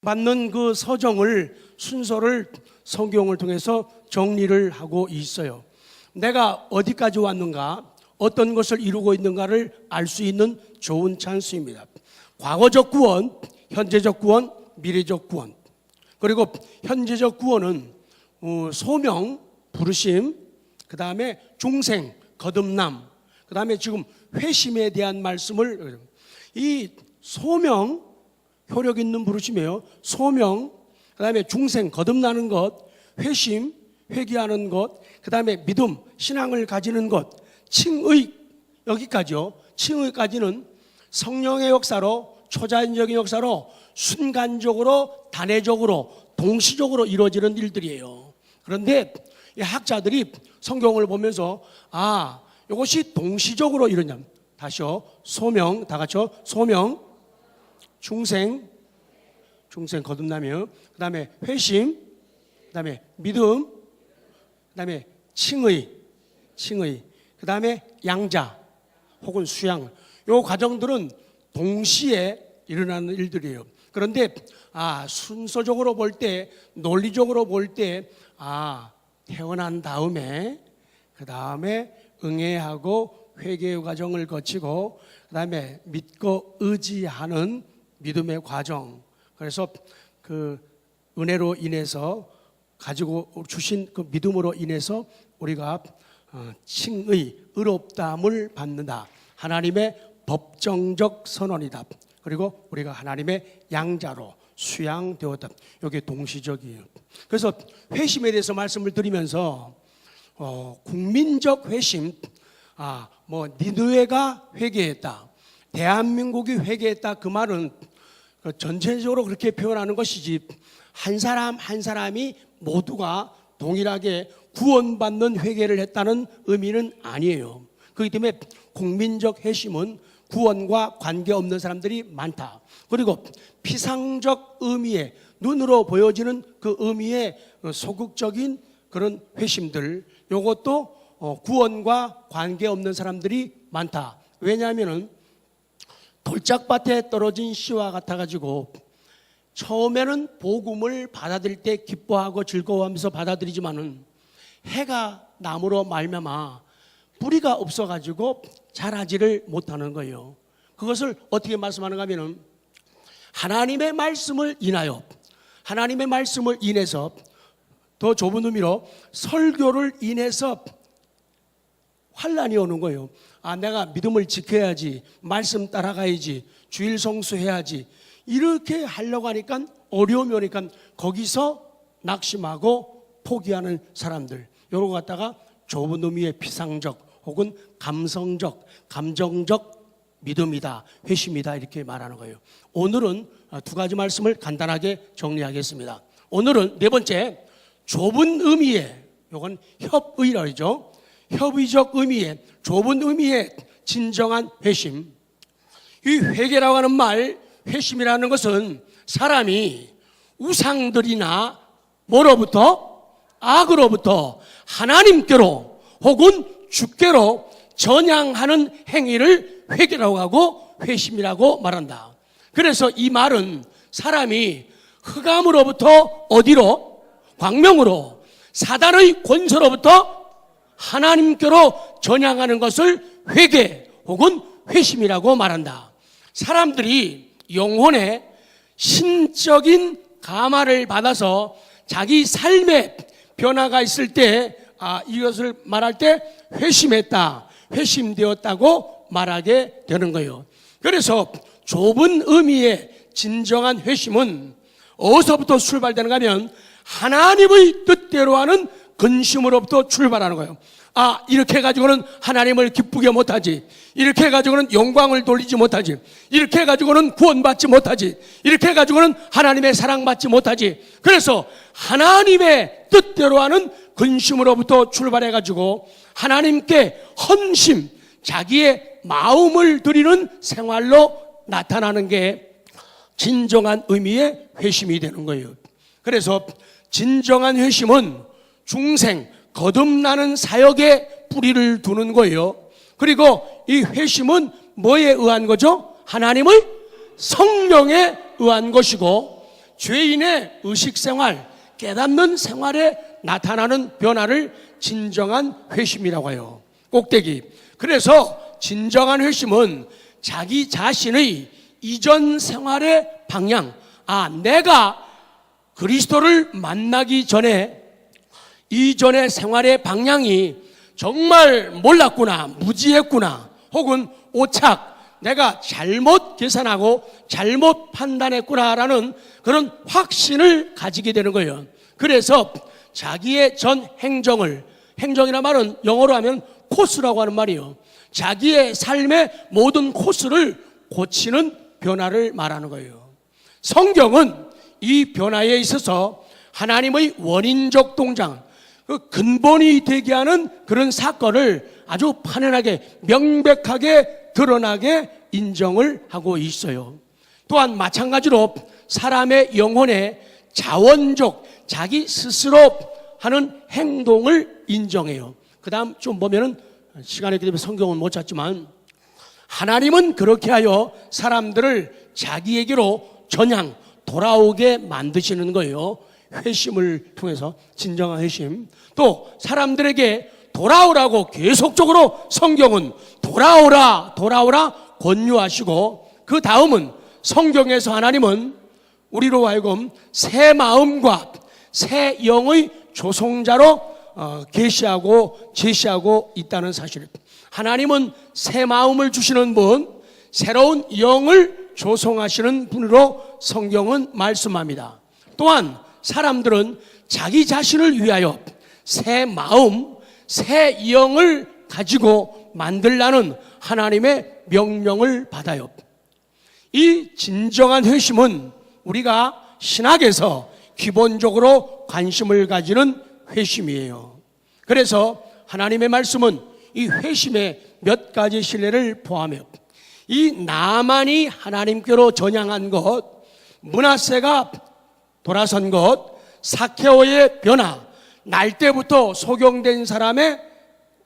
받는 그 서정을, 순서를 성경을 통해서 정리를 하고 있어요. 내가 어디까지 왔는가, 어떤 것을 이루고 있는가를 알 수 있는 좋은 찬스입니다. 과거적 구원, 현재적 구원, 미래적 구원. 그리고 현재적 구원은 소명, 부르심, 그 다음에 중생, 거듭남, 그 다음에 지금 회심에 대한 말씀을, 이 소명, 효력 있는 부르심이에요. 소명, 그 다음에 중생, 거듭나는 것, 회심, 회개하는 것, 그 다음에 믿음, 신앙을 가지는 것, 칭의, 여기까지요. 칭의까지는 성령의 역사로, 초자연적인 역사로 순간적으로, 단회적으로, 동시적으로 이루어지는 일들이에요. 그런데 이 학자들이 성경을 보면서 이것이 동시적으로 이루냐. 다시요. 소명, 다 같이요. 소명, 중생 거듭나며, 그 다음에 회심, 그 다음에 믿음, 그 다음에 칭의, 그 다음에 양자 혹은 수양. 이 과정들은 동시에 일어나는 일들이에요. 그런데 순서적으로 볼 때, 논리적으로 볼 때 태어난 다음에, 그 다음에 응애하고 회개의 과정을 거치고, 그 다음에 믿고 의지하는 믿음의 과정. 그래서 그 은혜로 인해서 가지고 주신 그 믿음으로 인해서 우리가 칭의, 의롭다함을 받는다. 하나님의 법정적 선언이다. 그리고 우리가 하나님의 양자로 수양되었다. 이게 동시적이에요. 그래서 회심에 대해서 말씀을 드리면서 국민적 회심, 니느웨가 회개했다, 대한민국이 회개했다, 그 말은 전체적으로 그렇게 표현하는 것이지 한 사람 한 사람이 모두가 동일하게 구원받는 회개를 했다는 의미는 아니에요. 그렇기 때문에 국민적 회심은 구원과 관계없는 사람들이 많다. 그리고 피상적 의미의, 눈으로 보여지는 그 의미의 소극적인 그런 회심들, 이것도 구원과 관계없는 사람들이 많다. 왜냐하면 돌짝밭에 떨어진 씨와 같아가지고 처음에는 복음을 받아들일 때 기뻐하고 즐거워하면서 받아들이지만은 해가 남으로 말미암아 뿌리가 없어가지고 자라지를 못하는 거예요. 그것을 어떻게 말씀하는가 하면은 하나님의 말씀을 인하여, 하나님의 말씀을 인해서, 더 좁은 의미로 설교를 인해서 환란이 오는 거예요. 내가 믿음을 지켜야지, 말씀 따라가야지, 주일 성수해야지, 이렇게 하려고 하니까 어려움이 오니까 거기서 낙심하고 포기하는 사람들, 이런 거 갖다가 좁은 의미의 피상적 혹은 감성적, 감정적 믿음이다, 회심이다, 이렇게 말하는 거예요. 오늘은 두 가지 말씀을 간단하게 정리하겠습니다. 오늘은 네 번째, 좁은 의미의, 이건 협의라고 하죠. 협의적 의미의, 좁은 의미의 진정한 회심. 이 회개라고 하는 말, 회심이라는 것은 사람이 우상들이나 뭐로부터? 악으로부터 하나님께로 혹은 주께로 전향하는 행위를 회개라고 하고 회심이라고 말한다. 그래서 이 말은 사람이 흑암으로부터 어디로? 광명으로, 사단의 권세로부터 하나님께로 전향하는 것을 회개 혹은 회심이라고 말한다. 사람들이 영혼의 신적인 감화를 받아서 자기 삶에 변화가 있을 때 이것을 말할 때 회심했다, 회심되었다고 말하게 되는 거예요. 그래서 좁은 의미의 진정한 회심은 어디서부터 출발되는가 하면 하나님의 뜻대로 하는 근심으로부터 출발하는 거예요. 이렇게 해가지고는 하나님을 기쁘게 못하지, 이렇게 해가지고는 영광을 돌리지 못하지, 이렇게 해가지고는 구원받지 못하지, 이렇게 해가지고는 하나님의 사랑받지 못하지. 그래서 하나님의 뜻대로 하는 근심으로부터 출발해가지고 하나님께 헌심, 자기의 마음을 드리는 생활로 나타나는 게 진정한 의미의 회심이 되는 거예요. 그래서 진정한 회심은 중생, 거듭나는 사역에 뿌리를 두는 거예요. 그리고 이 회심은 뭐에 의한 거죠? 하나님의 성령에 의한 것이고, 죄인의 의식생활, 깨닫는 생활에 나타나는 변화를 진정한 회심이라고 해요. 꼭대기. 그래서 진정한 회심은 자기 자신의 이전 생활의 방향, 내가 그리스도를 만나기 전에 이전의 생활의 방향이 정말 몰랐구나, 무지했구나, 혹은 오착, 내가 잘못 계산하고 잘못 판단했구나라는 그런 확신을 가지게 되는 거예요. 그래서 자기의 전 행정이란 말은 영어로 하면 코스라고 하는 말이에요. 자기의 삶의 모든 코스를 고치는 변화를 말하는 거예요. 성경은 이 변화에 있어서 하나님의 원인적 동작, 그 근본이 되게 하는 그런 사건을 아주 판연하게 명백하게 드러나게 인정을 하고 있어요. 또한 마찬가지로 사람의 영혼의 자원적 자기 스스로 하는 행동을 인정해요. 그 다음 좀 보면은 시간이 있기 때문에 성경은 못 찾지만 하나님은 그렇게 하여 사람들을 자기에게로 전향 돌아오게 만드시는 거예요. 회심을 통해서 진정한 회심. 또 사람들에게 돌아오라고 계속적으로 성경은 돌아오라 권유하시고, 그 다음은 성경에서 하나님은 우리로 하여금 새 마음과 새 영의 조성자로 계시하고 제시하고 있다는 사실. 하나님은 새 마음을 주시는 분, 새로운 영을 조성하시는 분으로 성경은 말씀합니다. 또한 사람들은 자기 자신을 위하여 새 마음, 새 영을 가지고 만들라는 하나님의 명령을 받아요. 이 진정한 회심은 우리가 신학에서 기본적으로 관심을 가지는 회심이에요. 그래서 하나님의 말씀은 이 회심의 몇 가지 신뢰를 포함해요. 이 나만이 하나님께로 전향한 것, 므낫세가 돌아선 것, 사케오의 변화, 날 때부터 소경된 사람의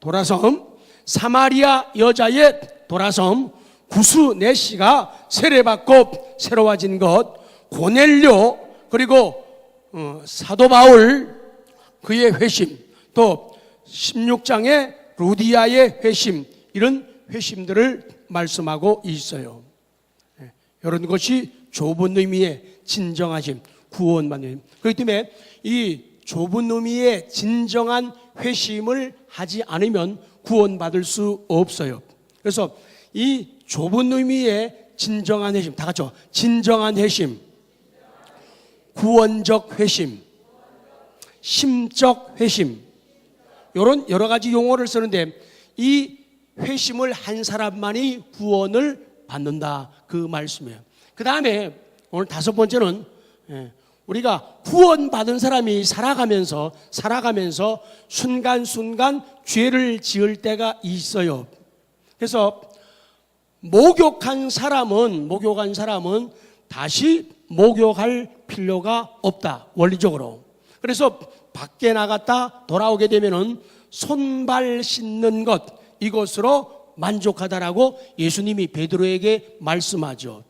돌아섬, 사마리아 여자의 돌아섬, 구스 내시가 세례받고 새로워진 것, 고넬료, 그리고 사도 바울 그의 회심, 또 16장의 루디아의 회심, 이런 회심들을 말씀하고 있어요. 이런 것이 좁은 의미의 진정하심, 구원받는. 그렇기 때문에 이 좁은 의미의 진정한 회심을 하지 않으면 구원받을 수 없어요. 그래서 이 좁은 의미의 진정한 회심, 다 같이요. 진정한 회심, 구원적 회심, 심적 회심, 이런 여러 가지 용어를 쓰는데 이 회심을 한 사람만이 구원을 받는다, 그 말씀이에요. 그 다음에 오늘 다섯 번째는 우리가 구원받은 사람이 살아가면서 순간순간 죄를 지을 때가 있어요. 그래서 목욕한 사람은 다시 목욕할 필요가 없다, 원리적으로. 그래서 밖에 나갔다 돌아오게 되면은 손발 씻는 것, 이것으로 만족하다라고 예수님이 베드로에게 말씀하죠.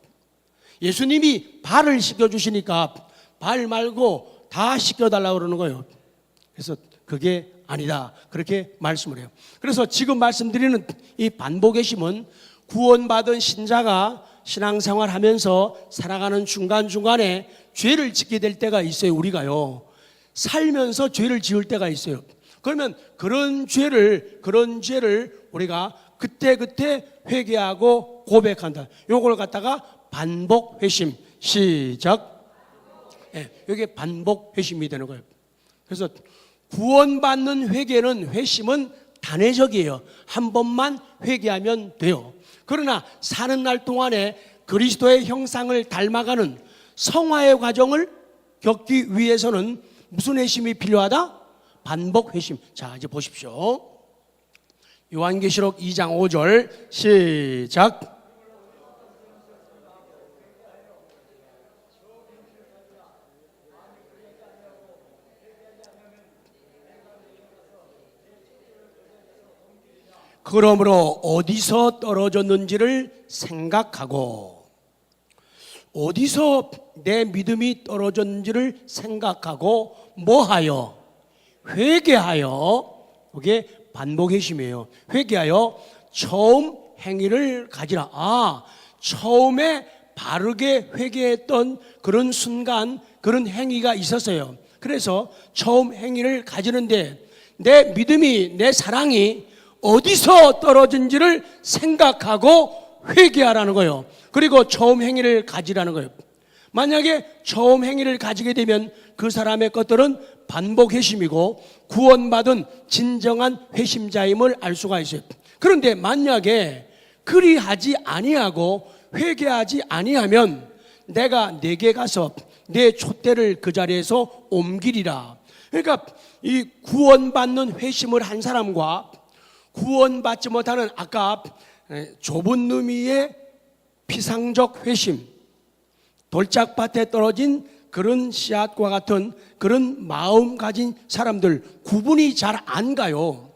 예수님이 발을 씻겨주시니까 발 말고 다 씻겨달라고 그러는 거예요. 그래서 그게 아니다, 그렇게 말씀을 해요. 그래서 지금 말씀드리는 이 반복의심은 구원받은 신자가 신앙생활 하면서 살아가는 중간중간에 죄를 짓게 될 때가 있어요. 우리가요, 살면서 죄를 지을 때가 있어요. 그러면 그런 죄를 우리가 그때 회개하고 고백한다. 요걸 갖다가 반복 회심. 시작. 이게 반복 회심이 되는 거예요. 그래서 구원받는 회심은 단회적이에요. 한 번만 회개하면 돼요. 그러나 사는 날 동안에 그리스도의 형상을 닮아가는 성화의 과정을 겪기 위해서는 무슨 회심이 필요하다? 반복 회심. 자, 이제 보십시오. 요한계시록 2장 5절 시작. 그러므로 어디서 떨어졌는지를 생각하고, 어디서 내 믿음이 떨어졌는지를 생각하고 뭐하여? 회개하여. 그게 반복 회심이에요. 회개하여 처음 행위를 가지라. 처음에 바르게 회개했던 그런 순간, 그런 행위가 있었어요. 그래서 처음 행위를 가지는데 내 믿음이, 내 사랑이 어디서 떨어진지를 생각하고 회개하라는 거예요. 그리고 처음 행위를 가지라는 거예요. 만약에 처음 행위를 가지게 되면 그 사람의 것들은 반복 회심이고 구원받은 진정한 회심자임을 알 수가 있어요. 그런데 만약에 그리하지 아니하고 회개하지 아니하면 내가 내게 가서 내 촛대를 그 자리에서 옮기리라. 그러니까 이 구원받는 회심을 한 사람과 구원받지 못하는 아까 좁은 누미의 피상적 회심, 돌짝밭에 떨어진 그런 씨앗과 같은 그런 마음 가진 사람들 구분이 잘 안 가요.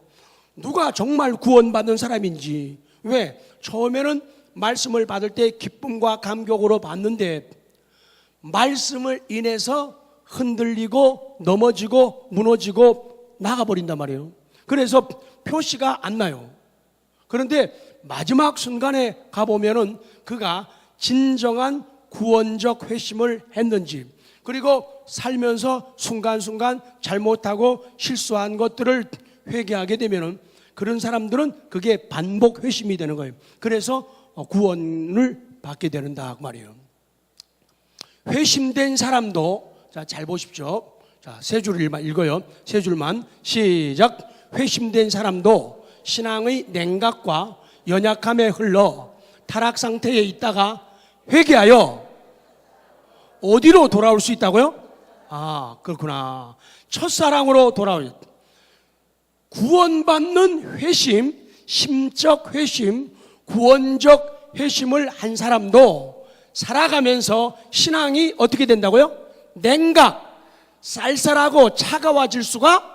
누가 정말 구원받는 사람인지. 왜? 처음에는 말씀을 받을 때 기쁨과 감격으로 받는데 말씀을 인해서 흔들리고 넘어지고 무너지고 나가버린단 말이에요. 그래서 표시가 안 나요. 그런데 마지막 순간에 가보면은 그가 진정한 구원적 회심을 했는지, 그리고 살면서 순간순간 잘못하고 실수한 것들을 회개하게 되면은 그런 사람들은 그게 반복 회심이 되는 거예요. 그래서 구원을 받게 되는다 그 말이에요. 회심된 사람도, 자, 잘 보십시오. 자, 세 줄만 읽어요. 세 줄만. 시작. 회심된 사람도 신앙의 냉각과 연약함에 흘러 타락 상태에 있다가 회개하여 어디로 돌아올 수 있다고요? 그렇구나. 첫사랑으로 돌아올. 구원받는 회심, 심적 회심, 구원적 회심을 한 사람도 살아가면서 신앙이 어떻게 된다고요? 냉각, 쌀쌀하고 차가워질 수가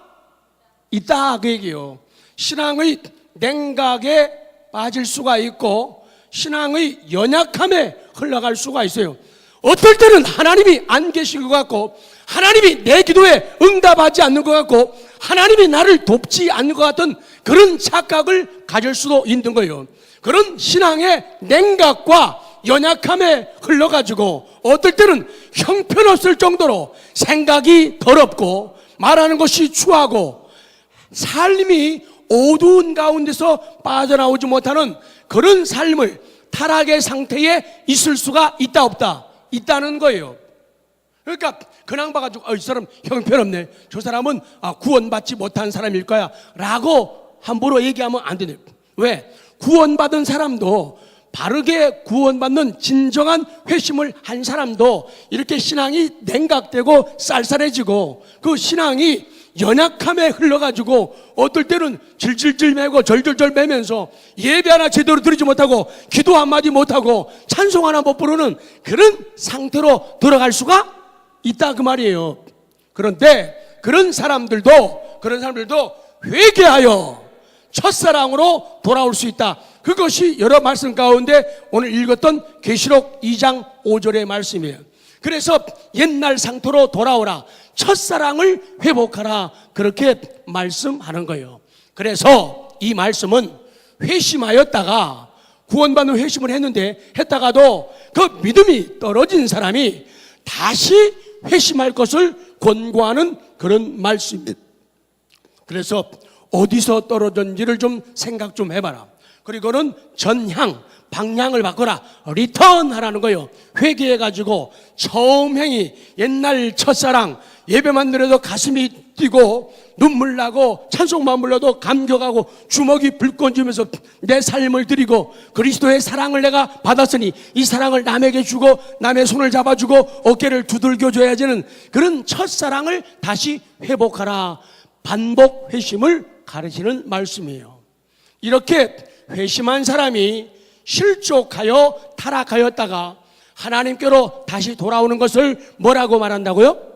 있다 그 얘기예요. 신앙의 냉각에 빠질 수가 있고 신앙의 연약함에 흘러갈 수가 있어요. 어떨 때는 하나님이 안 계신 것 같고 하나님이 내 기도에 응답하지 않는 것 같고 하나님이 나를 돕지 않는 것 같은 그런 착각을 가질 수도 있는 거예요. 그런 신앙의 냉각과 연약함에 흘러가지고 어떨 때는 형편없을 정도로 생각이 더럽고 말하는 것이 추하고 삶이 어두운 가운데서 빠져나오지 못하는 그런 삶을 타락의 상태에 있을 수가 있다 없다? 있다는 거예요. 그러니까 그냥 봐가지고 이 사람 형편없네, 저 사람은 구원받지 못한 사람일 거야 라고 함부로 얘기하면 안 되네요. 왜? 구원받은 사람도, 바르게 구원받는 진정한 회심을 한 사람도 이렇게 신앙이 냉각되고 쌀쌀해지고 그 신앙이 연약함에 흘러가지고 어떨 때는 질질질 매고 절절절 매면서 예배 하나 제대로 드리지 못하고 기도 한마디 못하고 찬송 하나 못 부르는 그런 상태로 들어갈 수가 있다 그 말이에요. 그런데 그런 사람들도 회개하여 첫사랑으로 돌아올 수 있다. 그것이 여러 말씀 가운데 오늘 읽었던 계시록 2장 5절의 말씀이에요. 그래서 옛날 상태로 돌아오라, 첫사랑을 회복하라, 그렇게 말씀하는 거예요. 그래서 이 말씀은 회심하였다가 구원받는 회심을 했다가도 그 믿음이 떨어진 사람이 다시 회심할 것을 권고하는 그런 말씀입니다. 그래서 어디서 떨어졌는지를 좀 생각 좀 해봐라. 그리고는 전향, 방향을 바꿔라, 리턴 하라는 거예요. 회개해가지고 처음 행위, 옛날 첫사랑, 예배만 드려도 가슴이 뛰고 눈물 나고 찬송만 불러도 감격하고 주먹이 불꽃 주면서 내 삶을 드리고 그리스도의 사랑을 내가 받았으니 이 사랑을 남에게 주고 남의 손을 잡아주고 어깨를 두들겨 줘야지는 그런 첫사랑을 다시 회복하라, 반복 회심을 가르치는 말씀이에요. 이렇게 회심한 사람이 실족하여 타락하였다가 하나님께로 다시 돌아오는 것을 뭐라고 말한다고요?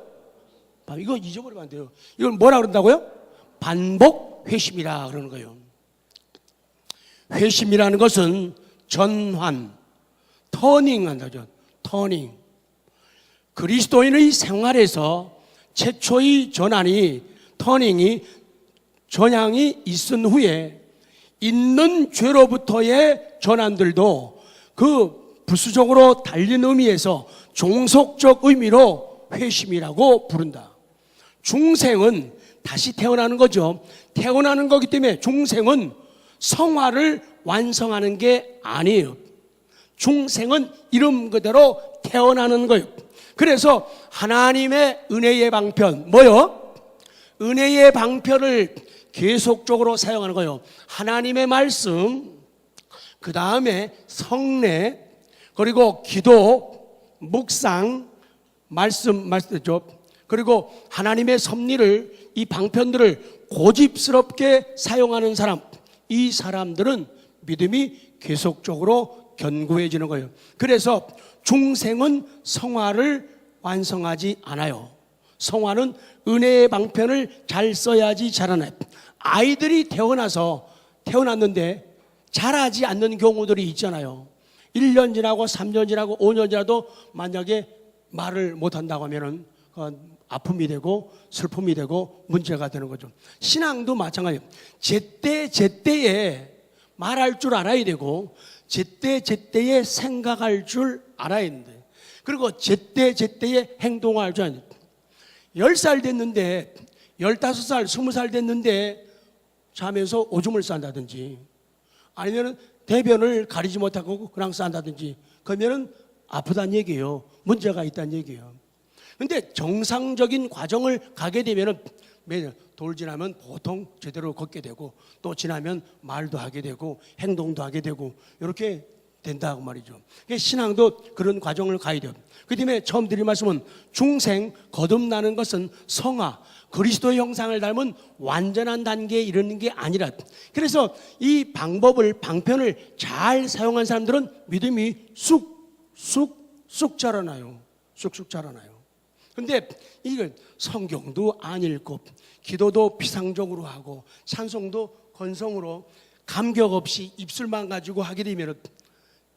이거 잊어버리면 안 돼요. 이걸 뭐라 그런다고요? 반복 회심이라 그러는 거예요. 회심이라는 것은 전환, 터닝 한다죠. 터닝. 그리스도인의 생활에서 최초의 터닝이 전향이 있은 후에 있는 죄로부터의 전환들도 그 부수적으로 달린 의미에서 종속적 의미로 회심이라고 부른다. 중생은 다시 태어나는 거죠. 태어나는 거기 때문에 중생은 성화를 완성하는 게 아니에요. 중생은 이름 그대로 태어나는 거예요. 그래서 하나님의 은혜의 방편, 뭐요? 은혜의 방편을 계속적으로 사용하는 거예요. 하나님의 말씀, 그 다음에 성례, 그리고 기도, 묵상, 말씀죠. 그리고 하나님의 섭리를, 이 방편들을 고집스럽게 사용하는 사람, 이 사람들은 믿음이 계속적으로 견고해지는 거예요. 그래서 중생은 성화를 완성하지 않아요. 성화는 은혜의 방편을 잘 써야지 자라나요. 아이들이 태어났는데 자라지 않는 경우들이 있잖아요. 1년 지나고 3년 지나고 5년 지나도 만약에 말을 못한다고 하면은 아픔이 되고 슬픔이 되고 문제가 되는 거죠. 신앙도 마찬가지예요. 제때에 말할 줄 알아야 되고 제때에 생각할 줄 알아야 되는데, 그리고 제때에 행동할 줄 알아야 돼요. 10살 됐는데 15살 20살 됐는데 자면서 오줌을 싼다든지, 아니면 대변을 가리지 못하고 그냥 싼다든지, 그러면은 아프다는 얘기예요. 문제가 있다는 얘기예요. 근데 정상적인 과정을 가게 되면은 돌 지나면 보통 제대로 걷게 되고, 또 지나면 말도 하게 되고 행동도 하게 되고 이렇게 된다고 말이죠. 신앙도 그런 과정을 가야 돼요. 그 때문에 처음 드린 말씀은 중생 거듭나는 것은 성화, 그리스도의 형상을 닮은 완전한 단계에 이르는 게 아니라, 그래서 이 방편을 잘 사용한 사람들은 믿음이 쑥쑥 자라나요. 쑥쑥 자라나요. 근데 이건 성경도 안 읽고 기도도 비상적으로 하고 찬송도 건성으로 감격 없이 입술만 가지고 하게 되면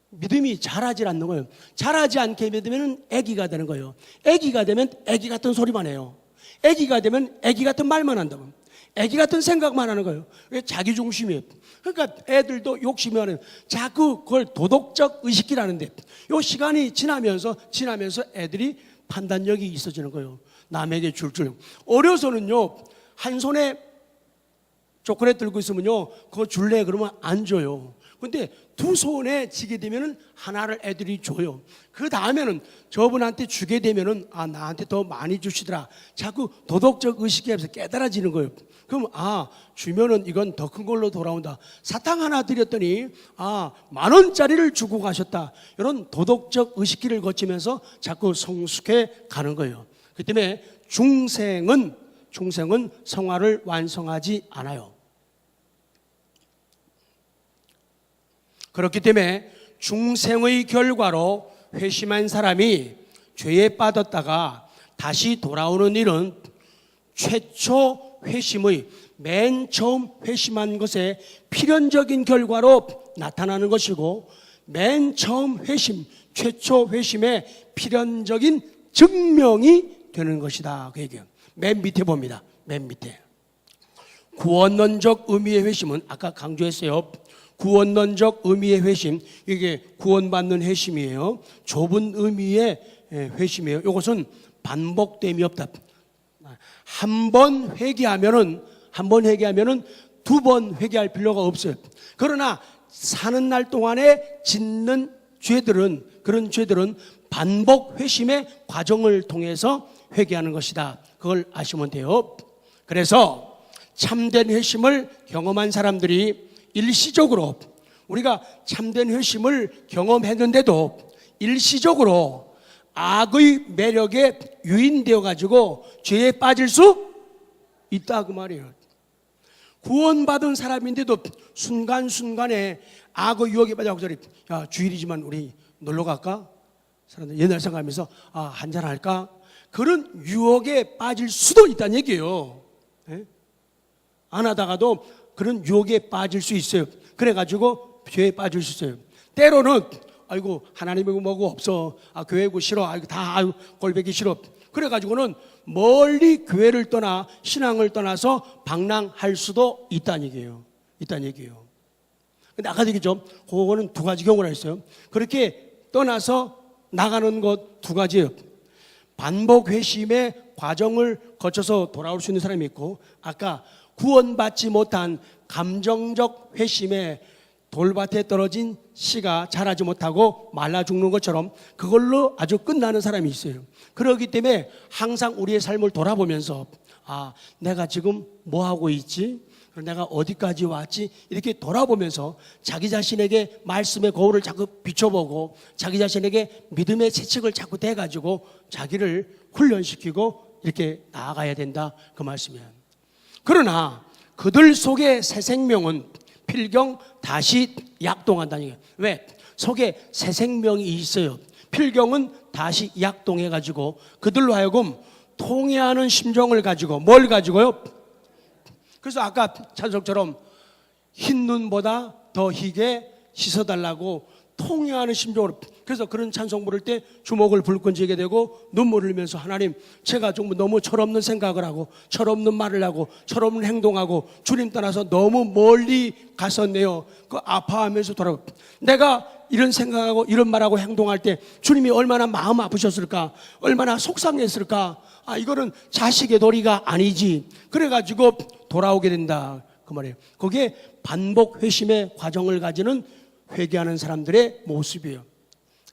믿음이 자라질 않는 거예요. 자라지 않게 되면 애기가 되는 거예요. 애기가 되면 애기 같은 소리만 해요. 애기가 되면 애기 같은 말만 한다고. 애기 같은 생각만 하는 거예요. 왜? 자기 중심이에요. 그러니까 애들도 욕심이 많아요. 자꾸 그걸 도덕적 의식이라는데, 요 시간이 지나면서 애들이 판단력이 있어지는 거예요. 남에게 줄. 어려서는요, 한 손에 초콜릿 들고 있으면요, 그거 줄래? 그러면 안 줘요. 근데 두 손에 쥐게 되면은 하나를 애들이 줘요. 그 다음에는 저분한테 주게 되면은 나한테 더 많이 주시더라. 자꾸 도덕적 의식에 대해서 깨달아지는 거예요. 그럼 주면은 이건 더 큰 걸로 돌아온다. 사탕 하나 드렸더니 10,000원짜리를 주고 가셨다. 이런 도덕적 의식기를 거치면서 자꾸 성숙해 가는 거예요. 그 때문에 중생은 성화를 완성하지 않아요. 그렇기 때문에 중생의 결과로 회심한 사람이 죄에 빠졌다가 다시 돌아오는 일은 최초 회심의 맨 처음 회심한 것의 필연적인 결과로 나타나는 것이고, 맨 처음 최초 회심의 필연적인 증명이 되는 것이다. 그 얘기예요. 맨 밑에 봅니다. 맨 밑에. 구원론적 의미의 회심은 아까 강조했어요. 구원론적 의미의 회심, 이게 구원받는 회심이에요. 좁은 의미의 회심이에요. 이것은 반복됨이 없다. 한 번 회개하면은 두 번 회개할 필요가 없어요. 그러나 사는 날 동안에 짓는 그런 죄들은 반복 회심의 과정을 통해서 회개하는 것이다. 그걸 아시면 돼요. 그래서 참된 회심을 경험한 사람들이 일시적으로, 우리가 참된 회심을 경험했는데도 일시적으로 악의 매력에 유인되어 가지고 죄에 빠질 수 있다 그 말이에요. 구원받은 사람인데도 순간순간에 악의 유혹에 빠져서 주일이지만 우리 놀러 갈까? 사람들 옛날 생각하면서 한잔 할까? 그런 유혹에 빠질 수도 있다는 얘기예요. 안 하다가도 그런 유혹에 빠질 수 있어요. 그래가지고 죄에 빠질 수 있어요. 때로는 아이고 하나님이고 뭐고 없어, 교회고 싫어, 아이고 다 꼴보기 싫어. 그래가지고는 멀리 교회를 떠나 신앙을 떠나서 방랑할 수도 있다는 얘기예요. 근데 아까 얘기했죠. 그거는 두 가지 경우가 있어요. 그렇게 떠나서 나가는 것 두 가지예요. 반복 회심의 과정을 거쳐서 돌아올 수 있는 사람이 있고, 아까 구원받지 못한 감정적 회심에 돌밭에 떨어진 씨가 자라지 못하고 말라 죽는 것처럼 그걸로 아주 끝나는 사람이 있어요. 그렇기 때문에 항상 우리의 삶을 돌아보면서 내가 지금 뭐 하고 있지? 내가 어디까지 왔지? 이렇게 돌아보면서 자기 자신에게 말씀의 거울을 자꾸 비춰보고 자기 자신에게 믿음의 채찍을 자꾸 대가지고 자기를 훈련시키고 이렇게 나아가야 된다, 그 말씀이에요. 그러나 그들 속의 새 생명은 필경 다시 약동한다는 얘기예요. 왜? 속에 새 생명이 있어요. 필경은 다시 약동해가지고 그들로 하여금 통회하는 심정을 가지고, 뭘 가지고요? 그래서 아까 찬송처럼 흰 눈보다 더 희게 씻어달라고 통회하는 심정으로, 그래서 그런 찬송 부를 때 주먹을 불끈 쥐게 되고 눈물을 흘리면서 하나님, 제가 좀 너무 철없는 생각을 하고 철없는 말을 하고 철없는 행동하고 주님 떠나서 너무 멀리 갔었네요. 그 아파하면서 돌아오고, 내가 이런 생각하고 이런 말하고 행동할 때 주님이 얼마나 마음 아프셨을까, 얼마나 속상했을까. 이거는 자식의 도리가 아니지. 그래가지고 돌아오게 된다, 그 말이에요. 그게 반복 회심의 과정을 가지는 회개하는 사람들의 모습이에요.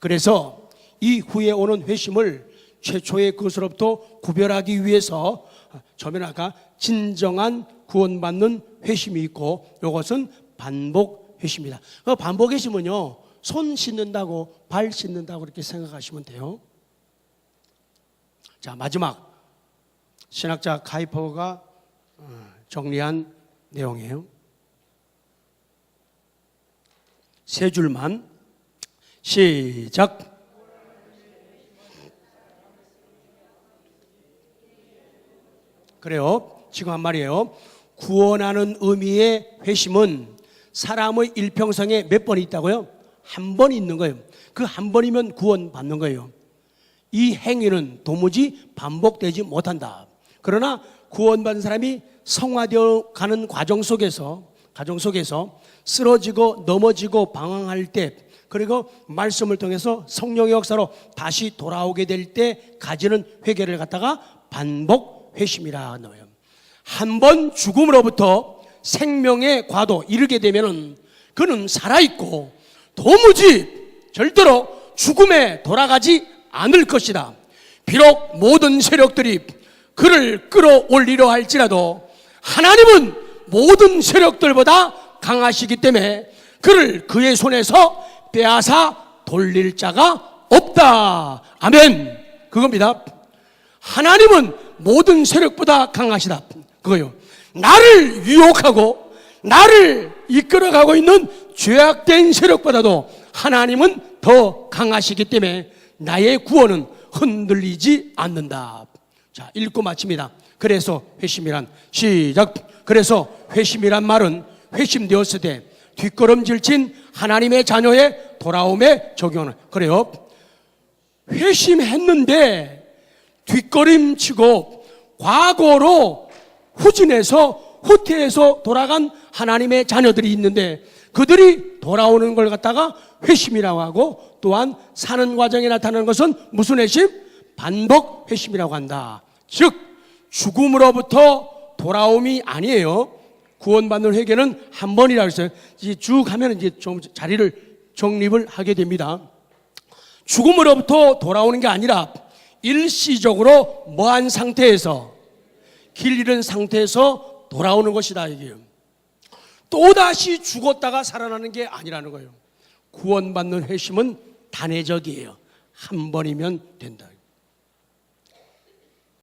그래서 이 후에 오는 회심을 최초의 그것으로부터 구별하기 위해서 저는 아까 진정한 구원받는 회심이 있고, 이것은 반복 회심이다. 그 반복 회심은요, 손 씻는다고 발 씻는다고 이렇게 생각하시면 돼요. 자, 마지막 신학자 카이퍼가 정리한 내용이에요. 세 줄만 시작. 그래요. 지금 한 말이에요. 구원하는 의미의 회심은 사람의 일평생에 몇 번 있다고요? 한 번 있는 거예요. 그 한 번이면 구원받는 거예요. 이 행위는 도무지 반복되지 못한다. 그러나 구원받은 사람이 성화되어 가는 과정 속에서 쓰러지고 넘어지고 방황할 때, 그리고 말씀을 통해서 성령의 역사로 다시 돌아오게 될 때 가지는 회개를 갖다가 반복 회심이라 넣어요. 한 번 죽음으로부터 생명의 과도 이르게 되면은 그는 살아있고 도무지 절대로 죽음에 돌아가지 않을 것이다. 비록 모든 세력들이 그를 끌어올리려 할지라도 하나님은 모든 세력들보다 강하시기 때문에 그를 그의 손에서 빼앗아 돌릴 자가 없다. 아멘. 그겁니다. 하나님은 모든 세력보다 강하시다, 그거요. 나를 유혹하고 나를 이끌어가고 있는 죄악된 세력보다도 하나님은 더 강하시기 때문에 나의 구원은 흔들리지 않는다. 자, 읽고 마칩니다. 그래서 회심이란, 시작. 그래서 회심이란 말은 회심되었을 때 뒷걸음질 친 하나님의 자녀의 돌아옴에 적용하는, 그래요. 회심했는데 뒷걸음치고 과거로 후진해서 후퇴해서 돌아간 하나님의 자녀들이 있는데 그들이 돌아오는 걸 갖다가 회심이라고 하고, 또한 사는 과정에 나타나는 것은 무슨 회심? 반복 회심이라고 한다. 즉 죽음으로부터 돌아옴이 아니에요. 구원받는 회개는 한 번이라고 했어요. 이제 쭉 하면 이제 좀 자리를 정립을 하게 됩니다. 죽음으로부터 돌아오는 게 아니라 일시적으로 뭐한 상태에서, 길 잃은 상태에서 돌아오는 것이다, 이게요. 또다시 죽었다가 살아나는 게 아니라는 거예요. 구원받는 회심은 단회적이에요. 한 번이면 된다.